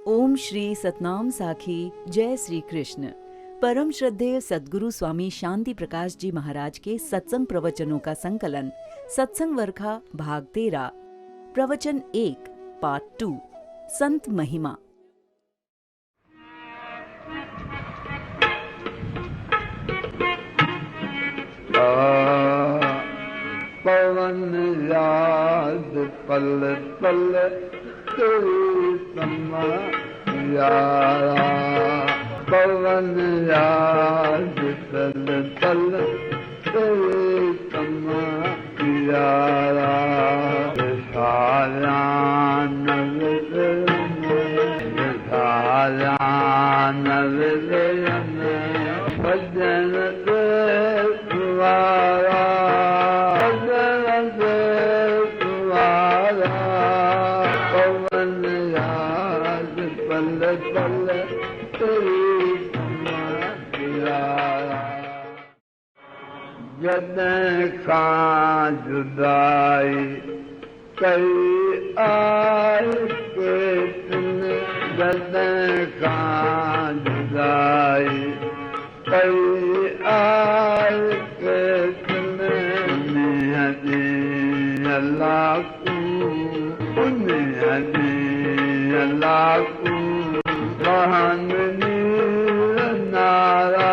ओम श्री सतनाम साखी। जय श्री कृष्ण। परम श्रद्धेय सद्गुरु स्वामी शांति प्रकाश जी महाराज के सत्संग प्रवचनों का संकलन सत्संग वर्खा भाग 13 प्रवचन 1 पार्ट 2 संत महिमा। पवन याद पल पल तेरी तमा यारा, पवन याद पल पल तेरी तमा यारा। धारा नवलयन भजन तुम्हारा, भजन तुम्हारा। पवन याद पल पल तेरी तुम्हारा। जदे का जुदाई कई आए पेटने, जदे का जुदाई कई आए पेटने। हदी अल्लाह को हदी अल्लाह को महान नारा,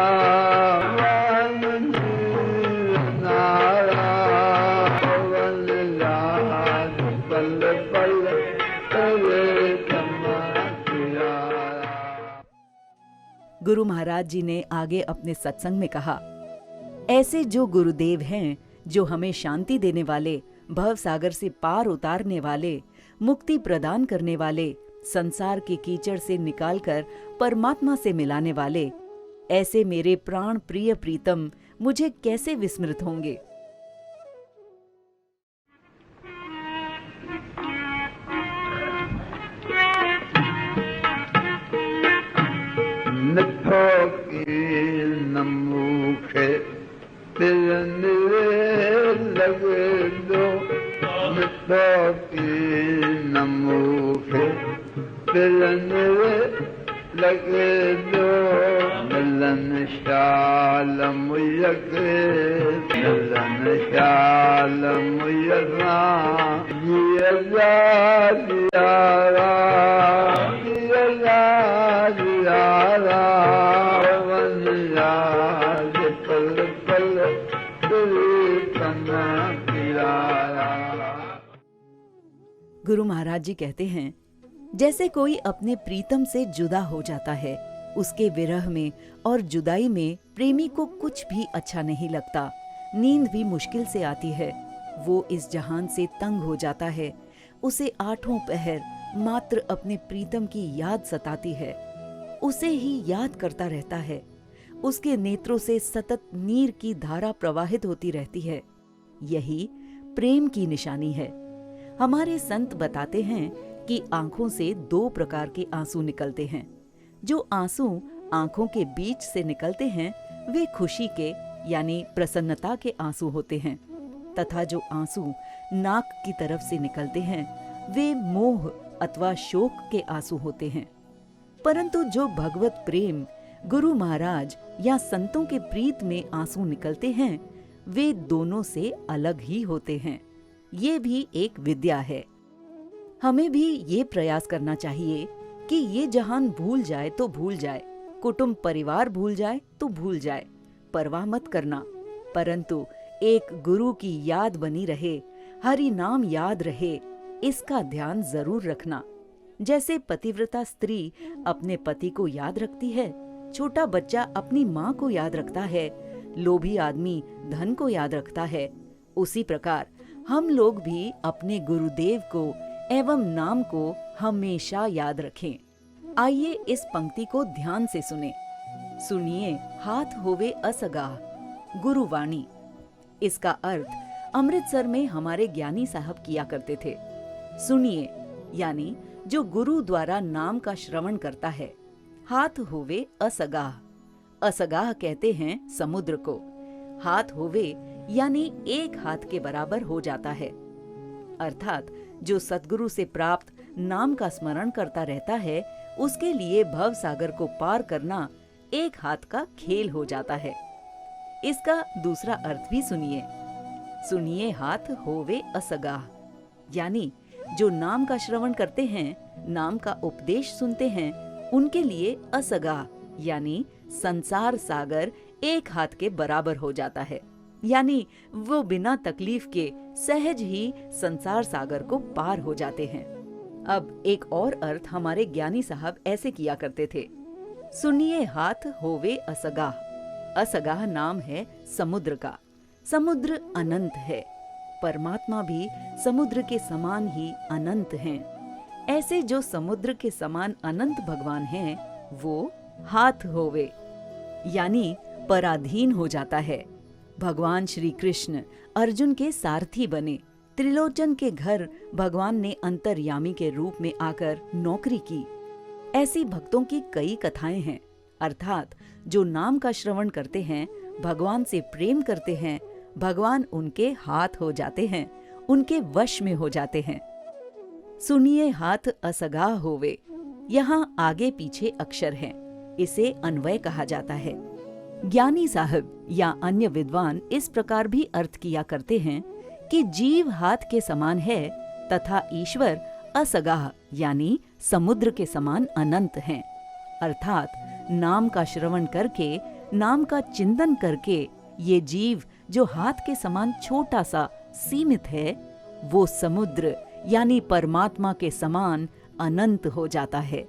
गुरु महाराज जी ने आगे अपने सत्संग में कहा, ऐसे जो गुरुदेव हैं, जो हमें शांति देने वाले, भव सागर से पार उतारने वाले, मुक्ति प्रदान करने वाले, संसार के कीचड़ से निकालकर परमात्मा से मिलाने वाले, ऐसे मेरे प्राण प्रिय प्रीतम मुझे कैसे विस्मृत होंगे। निथो की नमुखे तिरने लगे दो, निथो की नमुखे तिरने लगे दो। मिलन शाल मुयके, मिलन शाल मुयरा, जिया जियारा, जिया जियारा। पवन याद पल पल तेरी तमा यारा। गुरु महाराज जी कहते हैं, जैसे कोई अपने प्रीतम से जुदा हो जाता है, उसके विरह में और जुदाई में प्रेमी को कुछ भी अच्छा नहीं लगता, नींद भी मुश्किल से आती है। वो इस जहान से तंग हो जाता है। उसे आठों पहर मात्र अपने प्रीतम की याद सताती है, उसे ही याद करता रहता है। उसके नेत्रों से सतत नीर की धारा प्रवाहित होती रहती है। यही प्रेम की निशानी है। हमारे संत बताते हैं कि आंखों से 2 प्रकार के आंसू निकलते हैं। जो आंसू आंखों के बीच से निकलते हैं वे खुशी के यानी प्रसन्नता के आंसू होते हैं, तथा जो आंसू नाक की तरफ से निकलते हैं वे मोह अथवा शोक के आंसू होते हैं। परंतु जो भगवत प्रेम, गुरु महाराज या संतों के प्रीत में आंसू निकलते हैं वे दोनों से अलग ही होते हैं। ये भी एक विद्या है। हमें भी ये प्रयास करना चाहिए कि ये जहान भूल जाए तो भूल जाए, कुटुंब परिवार भूल जाए तो भूल जाए, परवाह मत करना, परंतु एक गुरु की याद बनी रहे, हरि नाम याद रहे, इसका ध्यान जरूर रखना। जैसे पतिव्रता स्त्री अपने पति को याद रखती है, छोटा बच्चा अपनी माँ को याद रखता है, लोभी आदमी धन को याद रखता है, उसी प्रकार हम लोग भी अपने गुरुदेव को एवं नाम को हमेशा याद रखें। आइए इस पंक्ति को ध्यान से सुनिए। हाथ होवे असगाह, गुरुवाणी। इसका अर्थ अमृतसर में हमारे ज्ञानी साहब किया करते थे। सुनिए यानी जो गुरु द्वारा नाम का श्रवण करता है। हाथ होवे असगाह, असगाह कहते हैं समुद्र को। हाथ होवे यानी एक हाथ के बराबर हो जाता है। अर्थात जो सद्गुरु से प्राप्त नाम का स्मरण करता रहता है उसके लिए भव सागर को पार करना एक हाथ का खेल हो जाता है। इसका दूसरा अर्थ भी सुनिए। सुनिए हाथ होवे असगाह, यानी जो नाम का श्रवण करते हैं, नाम का उपदेश सुनते हैं, उनके लिए असगाह यानी संसार सागर एक हाथ के बराबर हो जाता है, यानी वो बिना तकलीफ के सहज ही संसार सागर को पार हो जाते हैं। अब एक और अर्थ हमारे ज्ञानी साहब ऐसे किया करते थे। सुनिए हाथ होवे असगाह। असगाह नाम है समुद्र का। समुद्र अनंत है, परमात्मा भी समुद्र के समान ही अनंत हैं। ऐसे जो समुद्र के समान अनंत भगवान हैं, वो हाथ होवे यानी पराधीन हो जाता है। भगवान श्री कृष्ण अर्जुन के सारथी बने। त्रिलोचन के घर भगवान ने अंतर्यामी के रूप में आकर नौकरी की। ऐसी भक्तों की कई कथाएं हैं। अर्थात जो नाम का श्रवण करते हैं, भगवान से प्रेम करते हैं, भगवान उनके हाथ हो जाते हैं, उनके वश में हो जाते हैं। सुनिए हाथ असगाह होवे, यहाँ आगे पीछे अक्षर हैं, इसे अन्वय कहा जाता है। ज्ञानी साहब या अन्य विद्वान इस प्रकार भी अर्थ किया करते हैं कि जीव हाथ के समान है तथा ईश्वर असगाह यानी समुद्र के समान अनंत हैं। अर्थात नाम का श्रवण करके, नाम का चिंतन करके ये जीव जो हाथ के समान छोटा सा सीमित है, वो समुद्र यानी परमात्मा के समान अनंत हो जाता है।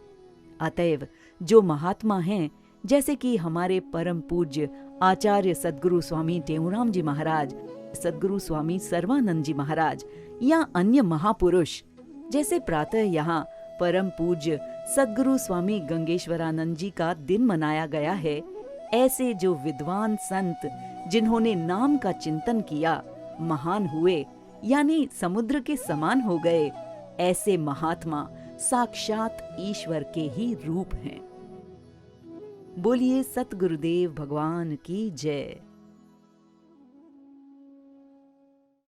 अतएव जो महात्मा हैं, जैसे कि हमारे परम पूज्य आचार्य सद्गुरु स्वामी टेऊराम जी महाराज, सद्गुरु स्वामी सर्वानंद जी महाराज या अन्य महापुरुष, जैसे प्रातः यहाँ परम पूज्य सद्गुरु स्वामी गंगेश्वरानंद जी का दिन मनाया गया है, ऐसे जो विद्वान संत जिन्होंने नाम का चिंतन किया, महान हुए यानी समुद्र के समान हो गए, ऐसे महात्मा साक्षात ईश्वर के ही रूप हैं। बोलिए सतगुरुदेव भगवान की जय।